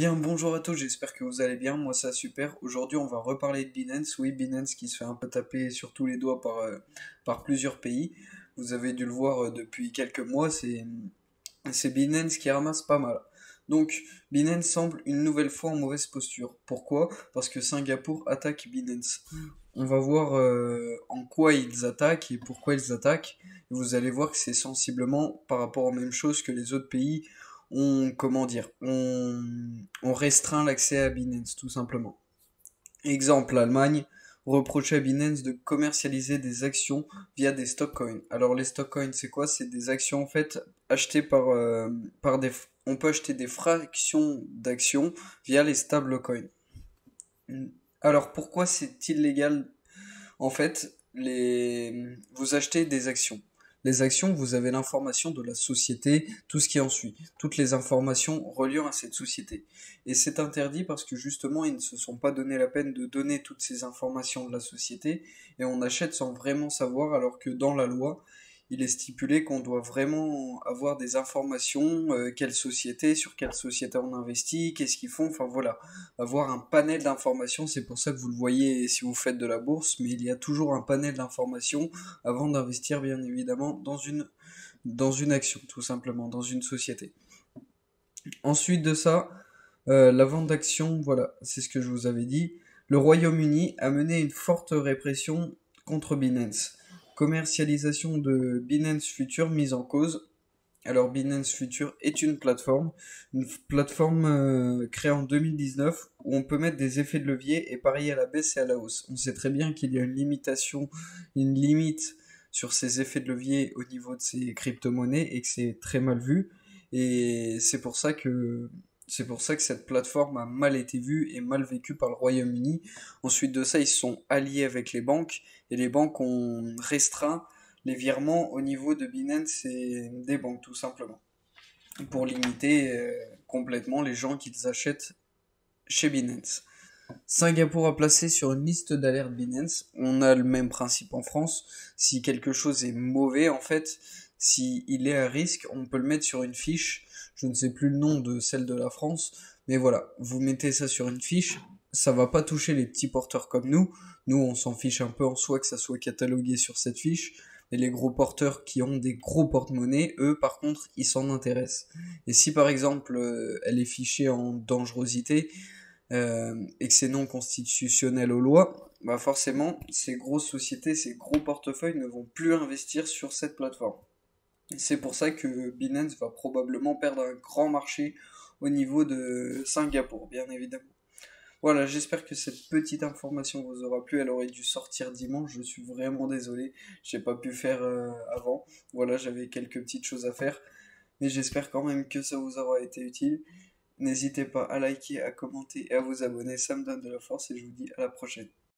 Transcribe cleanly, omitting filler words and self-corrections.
bien, bonjour à tous, j'espère que vous allez bien, moi ça super. Aujourd'hui on va reparler de Binance, oui Binance qui se fait un peu taper sur tous les doigts par plusieurs pays. Vous avez dû le voir depuis quelques mois, c'est Binance qui ramasse pas mal. Donc Binance semble une nouvelle fois en mauvaise posture. Pourquoi? Parce que Singapour attaque Binance. On va voir en quoi ils attaquent et pourquoi ils attaquent. Et vous allez voir que c'est sensiblement par rapport aux mêmes choses que les autres pays ont, comment dire, on restreint l'accès à Binance tout simplement. Exemple, l'Allemagne reprochait à Binance de commercialiser des actions via des stock coins. Alors les stock coins, c'est quoi? C'est des actions en fait achetées par des... On peut acheter des fractions d'actions via les stablecoins. Alors pourquoi c'est illégal? En fait, vous achetez des actions. Les actions, vous avez l'information de la société, tout ce qui en suit, toutes les informations reliant à cette société. Et c'est interdit parce que justement, ils ne se sont pas donné la peine de donner toutes ces informations de la société, et on achète sans vraiment savoir, alors que dans la loi, il est stipulé qu'on doit vraiment avoir des informations, sur quelle société on investit, qu'est-ce qu'ils font, enfin voilà, avoir un panel d'informations, c'est pour ça que vous le voyez si vous faites de la bourse, mais il y a toujours un panel d'informations avant d'investir bien évidemment dans une action, tout simplement, dans une société. Ensuite de ça, la vente d'actions, voilà, c'est ce que je vous avais dit. Le Royaume-Uni a mené une forte répression contre Binance. Commercialisation de Binance Future mise en cause. Alors Binance Future est une plateforme créée en 2019 où on peut mettre des effets de levier et parier à la baisse et à la hausse. On sait très bien qu'il y a une limite sur ces effets de levier au niveau de ces crypto-monnaies et que c'est très mal vu. Et c'est pour ça que cette plateforme a mal été vue et mal vécue par le Royaume-Uni. Ensuite de ça, ils se sont alliés avec les banques et les banques ont restreint les virements au niveau de Binance et des banques tout simplement pour limiter complètement les gens qui achètent chez Binance. Singapour a placé sur une liste d'alerte Binance. On a le même principe en France. Si quelque chose est mauvais, en fait, si il est à risque, on peut le mettre sur une fiche. Je ne sais plus le nom de celle de la France, mais voilà, vous mettez ça sur une fiche. Ça va pas toucher les petits porteurs comme nous. Nous, on s'en fiche un peu en soi que ça soit catalogué sur cette fiche. Et les gros porteurs qui ont des gros porte-monnaies, eux, par contre, ils s'en intéressent. Et si par exemple, elle est fichée en dangerosité, et que c'est non constitutionnel aux lois, bah forcément, ces grosses sociétés, ces gros portefeuilles ne vont plus investir sur cette plateforme. C'est pour ça que Binance va probablement perdre un grand marché au niveau de Singapour, bien évidemment. Voilà, j'espère que cette petite information vous aura plu. Elle aurait dû sortir dimanche. Je suis vraiment désolé. J'ai pas pu faire avant. Voilà, j'avais quelques petites choses à faire. Mais j'espère quand même que ça vous aura été utile. N'hésitez pas à liker, à commenter et à vous abonner. Ça me donne de la force et je vous dis à la prochaine.